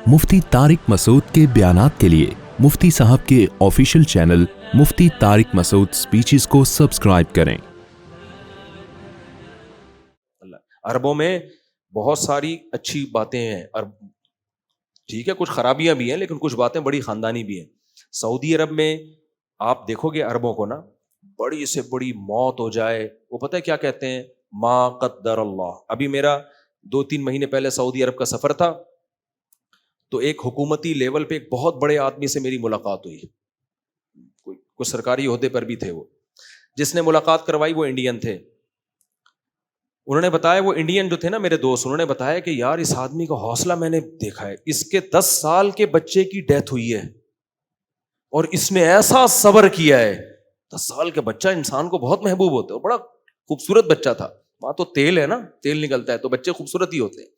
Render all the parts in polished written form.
مفتی طارق مسعود کے بیانات کے لیے مفتی صاحب کے آفیشیل چینل مفتی طارق مسعود سپیچز کو سبسکرائب کریں۔ عربوں میں بہت ساری اچھی باتیں ہیں، ٹھیک ہے، کچھ خرابیاں بھی ہیں لیکن کچھ باتیں بڑی خاندانی بھی ہیں۔ سعودی عرب میں آپ دیکھو گے عربوں کو نا، بڑی سے بڑی موت ہو جائے، وہ پتہ ہے کیا کہتے ہیں؟ ما قدر اللہ۔ ابھی میرا 2-3 مہینے پہلے سعودی عرب کا سفر تھا، تو ایک حکومتی لیول پہ ایک بہت بڑے آدمی سے میری ملاقات ہوئی، کوئی سرکاری عہدے پر بھی تھے وہ، جس نے ملاقات کروائی وہ انڈین تھے۔ انہوں نے بتایا، وہ انڈین جو تھے نا میرے دوست، انہوں نے بتایا کہ یار اس آدمی کا حوصلہ میں نے دیکھا ہے، اس کے 10 سال کے بچے کی ڈیتھ ہوئی ہے اور اس نے ایسا صبر کیا ہے۔ 10 سال کے بچہ انسان کو بہت محبوب ہوتا ہے، بڑا خوبصورت بچہ تھا، وہاں تو تیل ہے نا، تیل نکلتا ہے تو بچے خوبصورت ہی ہوتے ہیں۔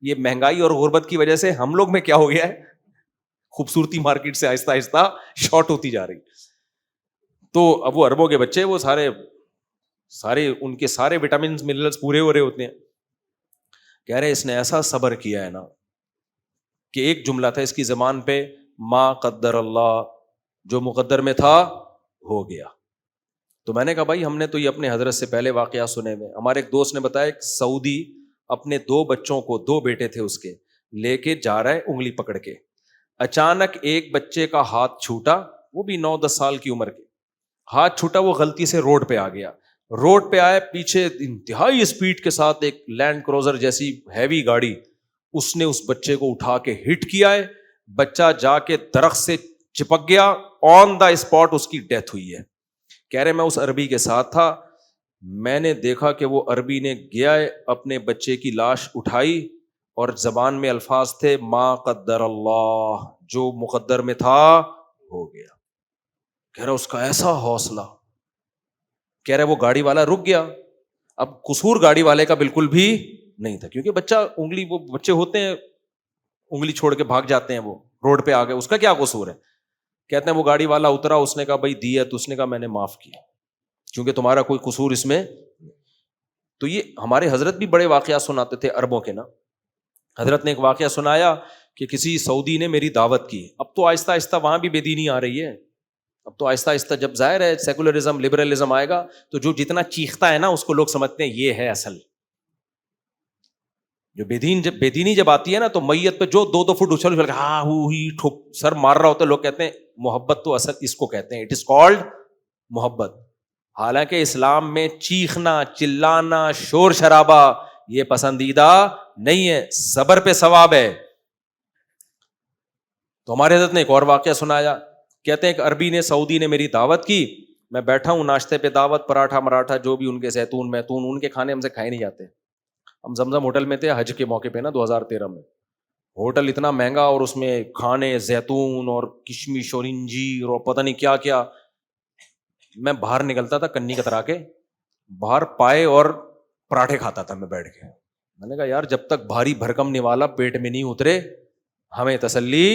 یہ مہنگائی اور غربت کی وجہ سے ہم لوگ میں کیا ہو گیا ہے، خوبصورتی مارکیٹ سے آہستہ آہستہ شارٹ ہوتی جا رہی۔ تو اب وہ عربوں کے بچے، وہ سارے ان کے سارے وٹامنز منرلز پورے ہو رہے ہوتے ہیں۔ کہہ رہے اس نے ایسا صبر کیا ہے نا کہ ایک جملہ تھا اس کی زبان پہ، ما قدر اللہ، جو مقدر میں تھا ہو گیا۔ تو میں نے کہا بھائی ہم نے تو یہ اپنے حضرت سے پہلے واقعات سنے ہوئے۔ ہمارے ایک دوست نے بتایا ایک سعودی اپنے 2 بچوں کو، 2 بیٹے تھے اس کے، لے کے جا رہا ہے انگلی پکڑ کے، اچانک ایک بچے کا ہاتھ چھوٹا، وہ بھی 9-10 سال کی عمر کے، ہاتھ چھوٹا، وہ غلطی سے روڈ پہ آ گیا۔ روڈ پہ آئے، پیچھے انتہائی اسپیڈ کے ساتھ ایک لینڈ کروزر جیسی ہیوی گاڑی، اس نے اس بچے کو اٹھا کے ہٹ کیا ہے، بچہ جا کے درخت سے چپک گیا، آن دا اسپاٹ اس کی ڈیتھ ہوئی ہے۔ کہہ رہے میں اس عربی کے ساتھ تھا، میں نے دیکھا کہ وہ عربی نے گیا ہے، اپنے بچے کی لاش اٹھائی اور زبان میں الفاظ تھے، ما قدر اللہ، جو مقدر میں تھا ہو گیا۔ کہہ رہا اس کا ایسا حوصلہ، کہہ رہے وہ گاڑی والا رک گیا۔ اب قصور گاڑی والے کا بالکل بھی نہیں تھا، کیونکہ بچہ انگلی، وہ بچے ہوتے ہیں انگلی چھوڑ کے بھاگ جاتے ہیں، وہ روڈ پہ آ گئے، اس کا کیا قصور ہے؟ کہتے ہیں وہ گاڑی والا اترا، اس نے کہا بھائی دی ہے، تو اس نے کہا میں نے معاف کیا کیونکہ تمہارا کوئی قصور اس میں۔ تو یہ ہمارے حضرت بھی بڑے واقعات سناتے تھے عربوں کے نا۔ حضرت نے ایک واقعہ سنایا کہ کسی سعودی نے میری دعوت کی، اب تو آہستہ آہستہ وہاں بھی بے دینی آ رہی ہے، اب تو آہستہ آہستہ جب ظاہر ہے سیکولرزم، لبرلزم آئے گا تو جو جتنا چیختا ہے نا اس کو لوگ سمجھتے ہیں یہ ہے اصل۔ جو بے دینی جب آتی ہے نا تو میت پہ جو 2-2 فٹ اچھل کے ہاں ہی سر مار رہا ہوتا ہے، لوگ کہتے ہیں محبت تو اصل اس کو کہتے ہیں، اٹ از کالڈ محبت۔ حالانکہ اسلام میں چیخنا، چلانا، شور شرابہ یہ پسندیدہ نہیں ہے، صبر پہ ثواب ہے۔ تو ہمارے حضرت نے ایک اور واقعہ سنایا، کہتے ہیں ایک عربی نے، سعودی نے میری دعوت کی، میں بیٹھا ہوں ناشتے پہ، دعوت، پراٹھا مراٹھا جو بھی ان کے، زیتون میتون، ان کے کھانے ہم سے کھائے نہیں جاتے۔ ہم زمزم ہوٹل میں تھے حج کے موقع پہ نا 2013 میں، ہوٹل اتنا مہنگا اور اس میں کھانے، زیتون اور کشمش اور انجیر اور پتہ نہیں کیا کیا۔ میں باہر نکلتا تھا کنی کترا کے، باہر پائے اور پراٹھے کھاتا تھا میں بیٹھ کے۔ میں نے کہا یار جب تک بھاری بھرکم نوالا پیٹ میں نہیں اترے ہمیں تسلی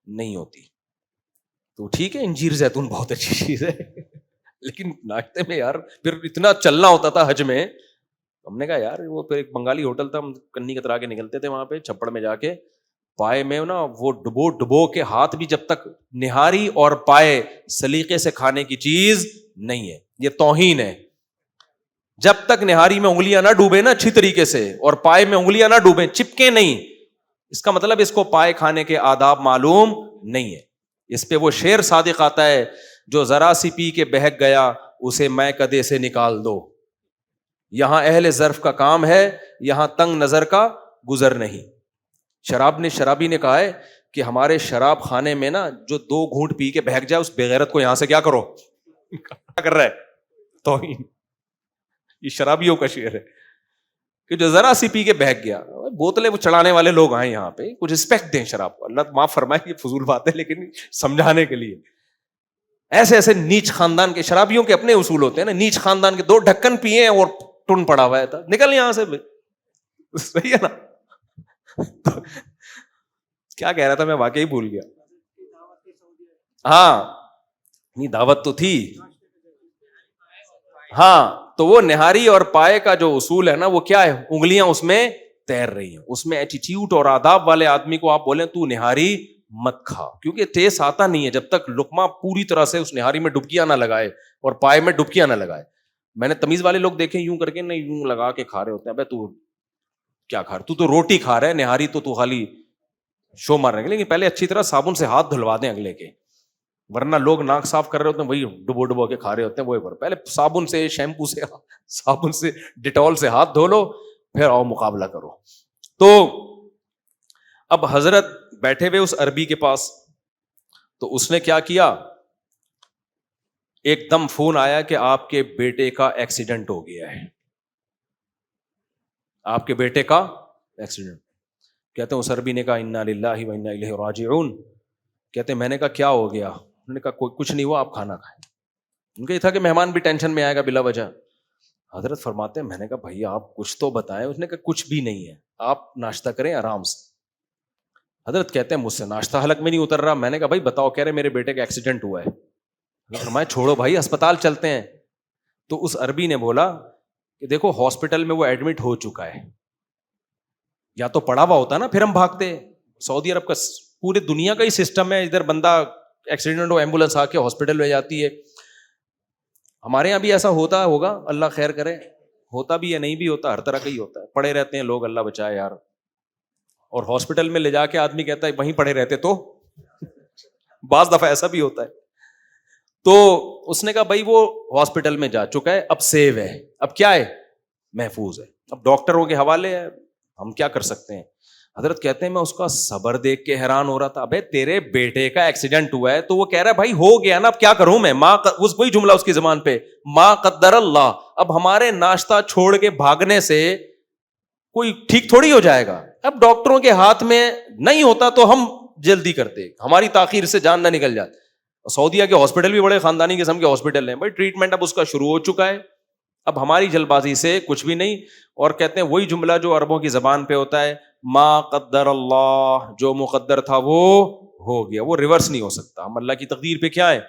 نہیں ہوتی۔ تو ٹھیک ہے انجیر زیتون بہت اچھی چیز ہے لیکن ناشتے میں یار پھر اتنا چلنا ہوتا تھا حج میں، ہم نے کہا یار، وہ پھر ایک بنگالی ہوٹل تھا، ہم کنی کترا کے نکلتے تھے وہاں پہ چھپڑ میں جا کے، پائے میں نا وہ ڈبو کے ہاتھ بھی، جب تک نہاری اور پائے سلیقے سے کھانے کی چیز نہیں ہے، یہ توہین ہے۔ جب تک نہاری میں انگلیاں نہ ڈوبے نا اچھی طریقے سے اور پائے میں انگلیاں نہ ڈوبیں، چپکے نہیں، اس کا مطلب اس کو پائے کھانے کے آداب معلوم نہیں ہے۔ اس پہ وہ شعر صادق آتا ہے، جو ذرا سی پی کے بہک گیا اسے میں کدے سے نکال دو۔ یہاں اہل ظرف کا کام ہے، یہاں تنگ نظر کا گزر نہیں۔ شرابی نے کہا ہے کہ ہمارے شراب خانے میں نا جو 2 گھونٹ پی کے بہک جائے اس بغیرت کو یہاں سے کیا کرو، کیا کر رہا ہے، توہین۔ یہ شرابیوں کا شعر ہے کہ جو ذرا سی پی کے بہک گیا، بوتلیں وہ چڑھانے والے لوگ آئے یہاں پہ، کچھ رسپیکٹ دیں شراب کو، اللہ معاف فرمائے یہ فضول بات ہے لیکن سمجھانے کے لیے۔ ایسے ایسے نیچ خاندان کے شرابیوں کے اپنے اصول ہوتے ہیں نا، نیچ خاندان کے 2 ڈھکن پیے اور ٹن پڑا ہوا تھا، نکل یہاں سے، صحیح ہے نا؟ کیا کہہ رہا تھا میں واقعی بھول گیا۔ ہاں نہیں دعوت تو تھی، ہاں تو وہ نہاری اور پائے کا جو اصول ہے نا وہ کیا ہے، انگلیاں اس میں تیر رہی ہیں. اس میں ایٹیٹیوڈ اور آداب والے آدمی کو آپ بولیں تو نہاری مت کھا, کیونکہ ٹیسٹ آتا نہیں ہے جب تک لقمہ پوری طرح سے اس نہاری میں ڈبکیاں نہ لگائے اور پائے میں ڈبکیاں نہ لگائے. میں نے تمیز والے لوگ دیکھے یوں کر کے نہیں یوں لگا کے کھا رہے ہوتے ہیں. ابے تو کیا کھا رہا, تو روٹی کھا رہا ہے, نہاری تو خالی شو مار رہے ہیں. لیکن پہلے اچھی طرح صابن سے ہاتھ دھلوا دیں اگلے کے, ورنہ لوگ ناک صاف کر رہے ہوتے ہیں وہی ڈبو کے کھا رہے ہوتے ہیں. وہ پہلے صابن سے, شیمپو سے, صابن سے, ڈیٹول سے ہاتھ دھو لو, پھر آؤ مقابلہ کرو. تو اب حضرت بیٹھے ہوئے اس عربی کے پاس, تو اس نے کیا کیا, ایک دم فون آیا کہ آپ کے بیٹے کا ایکسیڈنٹ ہو گیا ہے, آپ کے بیٹے کا ایکسیڈنٹ. کہتے ہیں اس عربی نے کہا انا للہ و انا الیہ راجعون. کہتے ہیں میں نے کہا کیا ہو گیا؟ انہوں نے کہا کچھ نہیں ہوا, آپ کھانا کھائیں. ان کا یہ تھا کہ مہمان بھی ٹینشن میں آئے گا بلا وجہ. حضرت فرماتے ہیں میں نے کہا بھائی آپ کچھ تو بتائیں. اس نے کہا کچھ بھی نہیں ہے, آپ ناشتہ کریں آرام سے. حضرت کہتے ہیں مجھ سے ناشتہ حلق میں نہیں اتر رہا. میں نے کہا بھائی بتاؤ. کہہ رہے میرے بیٹے کا ایکسیڈنٹ ہوا ہے. فرمایا چھوڑو بھائی اسپتال چلتے ہیں. تو اس عربی نے بولا کہ دیکھو ہاسپٹل میں وہ ایڈمٹ ہو چکا ہے, یا تو پڑا ہوا ہوتا نا پھر ہم بھاگتے. سعودی عرب کا پورے دنیا کا ہی سسٹم ہے, ادھر بندہ ایکسیڈنٹ ہو ایمبولینس آ کے ہاسپٹل لے جاتی ہے. ہمارے یہاں بھی ایسا ہوتا ہوگا, اللہ خیر کرے, ہوتا بھی ہے نہیں بھی ہوتا, ہر طرح کا ہی ہوتا ہے. پڑے رہتے ہیں لوگ, اللہ بچائے یار. اور ہاسپٹل میں لے جا کے آدمی کہتا ہے وہیں پڑے رہتے, تو بعض دفعہ ایسا بھی ہوتا ہے. تو اس نے کہا بھائی وہ ہاسپٹل میں جا چکا ہے, اب سیو ہے, اب کیا ہے, محفوظ ہے, اب ڈاکٹروں کے حوالے ہے, ہم کیا کر سکتے ہیں. حضرت کہتے ہیں میں اس کا صبر دیکھ کے حیران ہو رہا تھا. ابے تیرے بیٹے کا ایکسیڈنٹ ہوا ہے تو وہ کہہ رہا ہے بھائی ہو گیا نا, اب کیا کروں میں, وہی جملہ اس کی زبان پہ, ما قدر اللہ. اب ہمارے ناشتہ چھوڑ کے بھاگنے سے کوئی ٹھیک تھوڑی ہو جائے گا. اب ڈاکٹروں کے ہاتھ میں نہیں ہوتا تو ہم جلدی کرتے, ہماری تاخیر سے جان نہ نکل جاتی. سعودیہ کے ہاسپٹل بھی بڑے خاندانی قسم کے ہاسپٹل ہیں بھائی, ٹریٹمنٹ اب اس کا شروع ہو چکا ہے, اب ہماری جلد بازی سے کچھ بھی نہیں. اور کہتے ہیں وہی جملہ جو عربوں کی زبان پہ ہوتا ہے, ما قدر اللہ, جو مقدر تھا وہ ہو گیا, وہ ریورس نہیں ہو سکتا. ہم اللہ کی تقدیر پہ کیا ہے,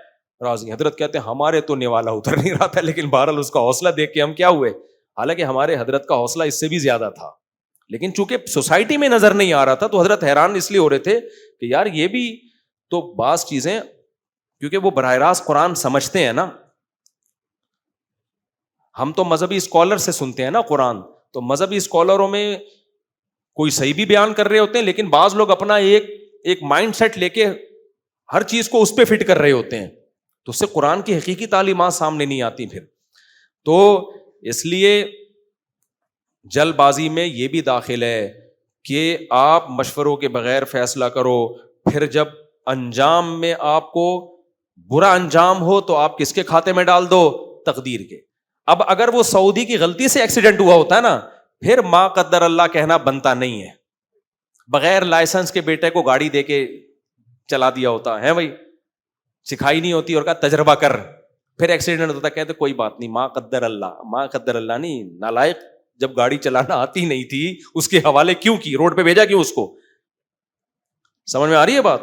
راضی. حضرت کہتے ہیں ہمارے تو نوالا اتر نہیں رہا تھا, لیکن بہرحال اس کا حوصلہ دیکھ کے ہم کیا ہوئے, حالانکہ ہمارے حضرت کا حوصلہ اس سے بھی زیادہ تھا, لیکن چونکہ سوسائٹی میں نظر نہیں آ رہا تھا تو حضرت حیران اس لیے ہو رہے تھے کہ یار یہ بھی تو بعض چیزیں, کیونکہ وہ براہ راست قرآن سمجھتے ہیں نا. ہم تو مذہبی اسکالر سے سنتے ہیں نا قرآن, تو مذہبی اسکالروں میں کوئی صحیح بھی بیان کر رہے ہوتے ہیں, لیکن بعض لوگ اپنا ایک مائنڈ سیٹ لے کے ہر چیز کو اس پہ فٹ کر رہے ہوتے ہیں, تو اس سے قرآن کی حقیقی تعلیمات سامنے نہیں آتی پھر. تو اس لیے جلد بازی میں یہ بھی داخل ہے کہ آپ مشوروں کے بغیر فیصلہ کرو, پھر جب انجام میں آپ کو برا انجام ہو تو آپ کس کے کھاتے میں ڈال دو, تقدیر کے. اب اگر وہ سعودی کی غلطی سے ایکسیڈنٹ ہوا ہوتا ہے نا, پھر ما قدر اللہ کہنا بنتا نہیں ہے. بغیر لائسنس کے بیٹے کو گاڑی دے کے چلا دیا ہوتا ہے بھائی, سکھائی نہیں ہوتی اور کہا تجربہ کر, پھر ایکسیڈنٹ ہوتا, کہتے کوئی بات نہیں, ما قدر اللہ. ما قدر اللہ نہیں, نالائق, جب گاڑی چلانا آتی نہیں تھی اس کے حوالے کیوں کی, روڈ پہ بھیجا کیوں اس کو. سمجھ میں آ رہی ہے بات.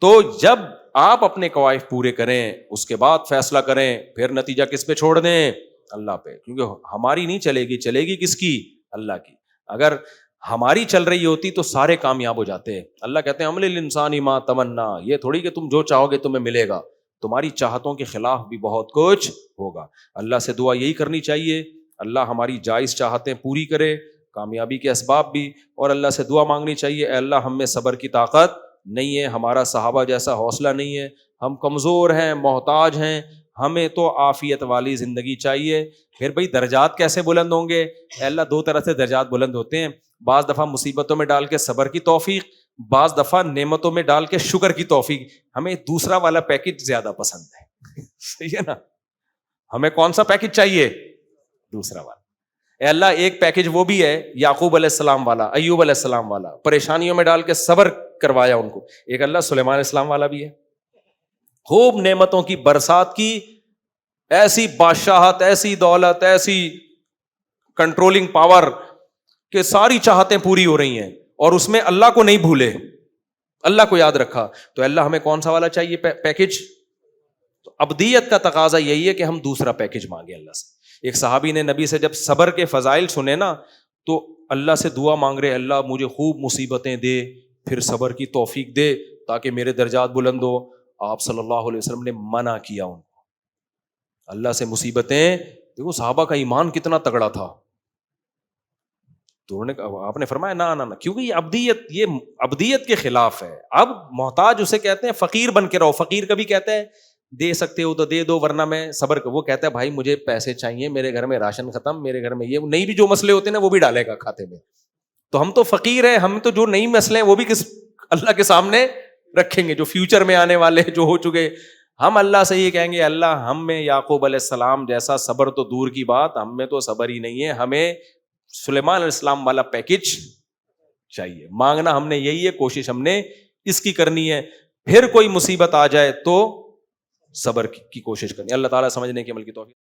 تو جب آپ اپنے قواعد پورے کریں اس کے بعد فیصلہ کریں, پھر نتیجہ کس پہ چھوڑ دیں, اللہ پہ. کیونکہ ہماری نہیں چلے گی, چلے گی کس کی, اللہ کی. اگر ہماری چل رہی ہوتی تو سارے کامیاب ہو جاتے. اللہ کہتے ہیں عمل الانسان ما تمنا, یہ تھوڑی کہ تم جو چاہو گے تمہیں ملے گا, تمہاری چاہتوں کے خلاف بھی بہت کچھ ہوگا. اللہ سے دعا یہی کرنی چاہیے, اللہ ہماری جائز چاہتیں پوری کرے, کامیابی کے اسباب بھی. اور اللہ سے دعا مانگنی چاہیے, اے اللہ ہم میں صبر کی طاقت نہیں ہے, ہمارا صحابہ جیسا حوصلہ نہیں ہے, ہم کمزور ہیں, محتاج ہیں, ہمیں تو عافیت والی زندگی چاہیے. پھر بھائی درجات کیسے بلند ہوں گے, اے اللہ دو طرح سے درجات بلند ہوتے ہیں, بعض دفعہ مصیبتوں میں ڈال کے صبر کی توفیق, بعض دفعہ نعمتوں میں ڈال کے شکر کی توفیق. ہمیں دوسرا والا پیکج زیادہ پسند ہے, صحیح ہے نا. ہمیں کون سا پیکج چاہیے, دوسرا والا. اے اللہ ایک پیکج وہ بھی ہے یعقوب علیہ السلام والا, ایوب علیہ السلام والا, پریشانیوں میں ڈال کے صبر کروایا ان کو. ایک اللہ سلیمان علیہ السلام والا بھی ہے, خوب نعمتوں کی برسات کی, ایسی بادشاہت, ایسی دولت, ایسی کنٹرولنگ پاور کہ ساری چاہتیں پوری ہو رہی ہیں, اور اس میں اللہ کو نہیں بھولے, اللہ کو یاد رکھا. تو اللہ ہمیں کون سا والا چاہیے پیکج. تو ابدیت کا تقاضا یہی ہے کہ ہم دوسرا پیکج مانگے اللہ سے. ایک صحابی نے نبی سے جب صبر کے فضائل سنے نا, تو اللہ سے دعا مانگ رہے اللہ مجھے خوب مصیبتیں دے، پھر صبر کی توفیق دے تاکہ میرے درجات بلند ہو. آپ صلی اللہ علیہ وسلم نے منع کیا ان کو اللہ سے مصیبتیں. دیکھو صحابہ کا ایمان کتنا تگڑا تھا. تو انہوں نے آپ نے فرمایا نہ کیونکہ یہ ابدیت کے خلاف ہے. اب محتاج اسے کہتے ہیں فقیر بن کے رہو. فقیر کبھی کہتا ہے دے سکتے ہو تو دے دو ورنہ میں صبر کروں. وہ کہتا ہے بھائی مجھے پیسے چاہیے، میرے گھر میں راشن ختم، میرے گھر میں یہ نہیں، بھی جو مسئلے ہوتے ہیں نا وہ بھی ڈالے گا کھاتے میں. تو ہم تو فقیر ہیں، ہم تو جو نئی مسئلے ہیں وہ بھی کس اللہ کے سامنے رکھیں گے، جو فیوچر میں آنے والے جو ہو چکے. ہم اللہ سے یہ کہیں گے اللہ ہم میں یعقوب علیہ السلام جیسا صبر تو دور کی بات، ہم میں تو صبر ہی نہیں ہے، ہمیں سلیمان علیہ السلام والا پیکج چاہیے. مانگنا ہم نے یہی ہے، کوشش ہم نے اس کی کرنی ہے. پھر کوئی مصیبت آ جائے تو صبر کی کوشش کرنی. اللہ تعالیٰ سمجھنے کی عمل کی توفیق.